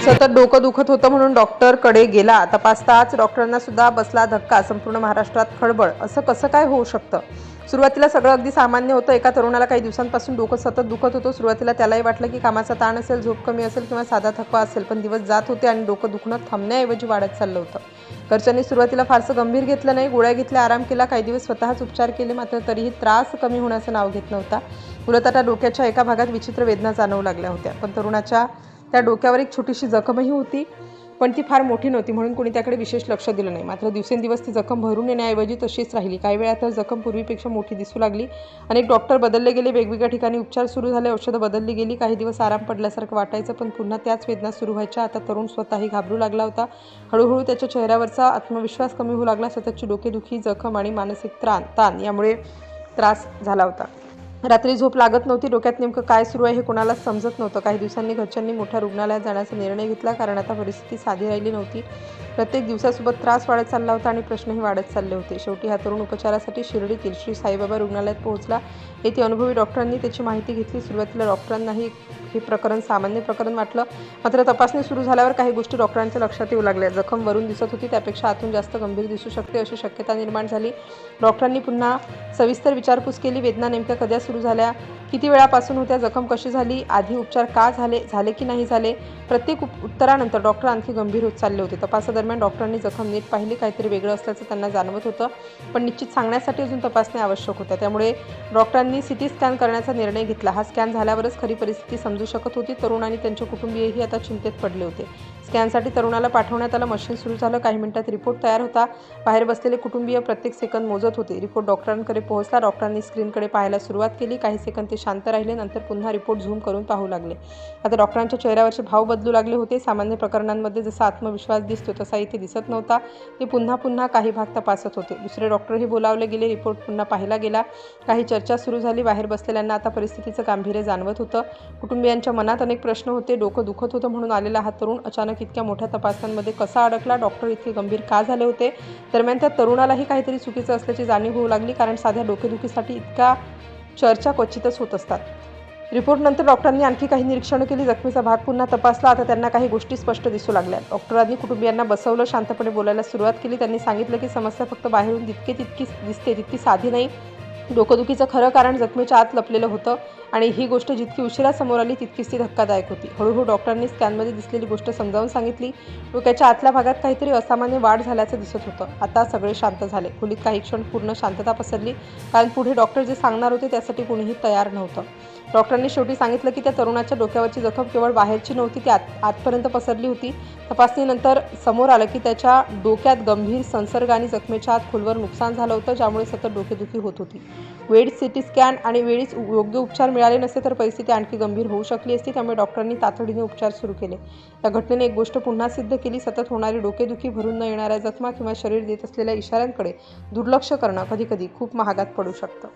सतत डोकं दुखत होतं म्हणून डॉक्टरकडे गेला. तपासताच डॉक्टरांना सुद्धा बसला धक्का. संपूर्ण महाराष्ट्रात खळबळ. असं कसं काय होऊ शकतं? सुरुवातीला सगळं अगदी सामान्य होतं. एका तरुणाला काही दिवसांपासून डोकं सतत दुखत होतं. सुरुवातीला त्यालाही वाटलं की कामाचा ताण असेल, झोप कमी असेल किंवा साधा थकवा असेल. पण दिवस जात होते आणि डोकं दुखणं थांबण्याऐवजी वाढत चाललं होतं. घरच्यांनी सुरुवातीला फारसं गंभीर घेतलं नाही. गोळ्या घेतल्या, आराम केला, काही दिवस स्वतःच उपचार केले. मात्र तरीही त्रास कमी होण्याचं नाव घेत नव्हता. उलट आता डोक्याच्या एका भागात विचित्र वेदना जाणवू लागल्या होत्या. पण तरुणाच्या त्या डोक्यावर एक छोटीशी जखमही होती, पण ती फार मोठी नव्हती म्हणून कोणी त्याकडे विशेष लक्ष दिलं नाही. मात्र दिवसेंदिवस ती जखम भरून येण्याऐवजी तशीच राहिली. काही वेळा तर जखम पूर्वीपेक्षा मोठी दिसू लागली. अनेक डॉक्टर बदलले गेले, वेगवेगळ्या ठिकाणी उपचार सुरू झाले, औषधं बदलली गेली. काही दिवस आराम पडल्यासारखं वाटायचं, पण पुन्हा त्याच वेदना सुरू व्हायच्या. आता तरुण स्वतःही घाबरू लागला होता. हळूहळू त्याच्या चेहऱ्यावरचा आत्मविश्वास कमी होऊ लागला. सततची डोकेदुखी, जखम आणि मानसिक ताण यामुळे त्रास झाला होता. रात्री झोप लागत नव्हती. डोक्यात नेमकं काय सुरू आहे हे कोणालाच समजत नव्हतं. काही दिवसांनी घरच्यांनी मोठ्या रुग्णालयात जाण्याचा निर्णय घेतला, कारण आता परिस्थिती साधी राहिली नव्हती. प्रत्येक दिवसासोबत त्रास वाढत चालला होता आणि प्रश्नही वाढत चालले होते. शेवटी हा तरुण उपचारासाठी शिर्डीतील श्री साईबाबा रुग्णालयात पोहोचला. येथे अनुभवी डॉक्टरांनी त्याची माहिती घेतली. सुरुवातीला डॉक्टरांनाही हे प्रकरण सामान्य प्रकरण वाटलं. मात्र तपासणी सुरू झाल्यावर काही गोष्टी डॉक्टरांच्या लक्षात येऊ लागल्या. जखम वरून दिसत होती, त्यापेक्षा आतून जास्त गंभीर दिसू शकते अशी शक्यता निर्माण झाली. डॉक्टरांनी पुन्हा सविस्तर विचारपूस केली. वेदना नेमक्या कधी सुरू झाल्या, किती वेळापासून होत्या, जखम कशी झाली, आधी उपचार का झाले की नाही झाले. प्रत्येक उत्तरानंतर डॉक्टर आणखी गंभीर होत चालले होते. तपासादरम्यान डॉक्टरांनी जखम नीट पाहिली. काहीतरी वेगळं असल्याचं त्यांना जाणवत होतं, पण निश्चित सांगण्यासाठी अजून तपासणी आवश्यक होत्या. त्यामुळे डॉक्टरांनी सिटी स्कॅन करण्याचा निर्णय घेतला. हा स्कॅन झाल्यावरच खरी परिस्थिती समजू शकत होती. तरुण आणि त्यांचे कुटुंबीयही आता चिंतेत पडले होते. स्कॅनसाठी तरुणाला पाठवण्यात आलं. मशीन सुरू झालं. काही मिनिटात रिपोर्ट तयार होता. बाहेर बसलेले कुटुंबीय प्रत्येक सेकंद मोजत होते. रिपोर्ट डॉक्टरांकडे पोहोचला. डॉक्टरांनी स्क्रीनकडे पाहायला सुरुवात केली. काही सेकंद ते शांत राहिले, नंतर पुन्हा रिपोर्ट झूम करून पाहू लागले. आता डॉक्टरांच्या चेहऱ्यावरचे भाव बदलू लागले होते. सामान्य प्रकरणांमध्ये जसा आत्मविश्वास दिसतो तसा इथे दिसत नव्हता. ते पुन्हा काही भाग तपासत होते. दुसरे डॉक्टरही बोलावले गेले. रिपोर्ट पुन्हा पाहिला गेला. काही चर्चा सुरू झाली. बाहेर बसलेल्यांना आता परिस्थितीचं गांभीर्य जाणवत होतं. कुटुंबियांच्या मनात अनेक प्रश्न होते. डोकं दुखत होतं म्हणून आलेला हा तरुण अचानक इतक्या मोठ्या तपासण्यांमध्ये कसा अडकला? डॉक्टर इतके गंभीर का झाले होते? दरम्यान त्या तरुणालाही काहीतरी चुकीचं असल्याची जाणीव होऊ लागली, कारण साध्या डोकेदुखीसाठी इतका चर्चा क्वचितच होत असतात. रिपोर्टनंतर डॉक्टरांनी आणखी काही निरीक्षणं केली. जखमेचा भाग पुन्हा तपासला. आता त्यांना काही गोष्टी स्पष्ट दिसू लागल्या. डॉक्टरांनी कुटुंबियांना बसवलं. शांतपणे बोलायला सुरुवात केली. त्यांनी सांगितलं की समस्या फक्त बाहेरून तितकी दिसते तितकी साधी नाही. डोकंदुखीचं खरं कारण जखमेच्या आत लपलेलं होतं आणि ही गोष्ट जितकी उशिरा समोर आली तितकीच ती धक्कादायक होती. हळूहळू डॉक्टरांनी स्कॅनमध्ये दिसलेली गोष्ट समजावून सांगितली. डोक्याच्या आतल्या भागात काहीतरी असामान्य वाढ झाल्याचं दिसत होतं. आता सगळे शांत झाले. खोलीत काही क्षण पूर्ण शांतता पसरली, कारण पुढे डॉक्टर जे सांगणार होते त्यासाठी कोणीही तयार नव्हतं. डॉक्टरांनी शेवटी सांगितलं की त्या तरुणाच्या डोक्यावरची जखम केवळ बाहेरची नव्हती, ती आतपर्यंत पसरली होती. तपासणीनंतर समोर आलं की त्याच्या डोक्यात गंभीर संसर्ग आणि जखमेच्या आत खोलवर नुकसान झालं होतं, ज्यामुळे सतत डोकेदुखी होत होती. वेळीच सिटी स्कॅन आणि वेळीच योग्य उपचार मिळाले नसते तर परिस्थिती आणखी गंभीर होऊ शकली असती. त्यामुळे डॉक्टरांनी तातडीने उपचार सुरू केले. या घटनेने एक गोष्ट पुन्हा सिद्ध केली: सतत होणारी डोकेदुखी, भरून न येणाऱ्या जखमा किंवा शरीर देत असलेल्या इशाऱ्यांकडे दुर्लक्ष करणं कधीकधी खूप महागात पडू शकतं.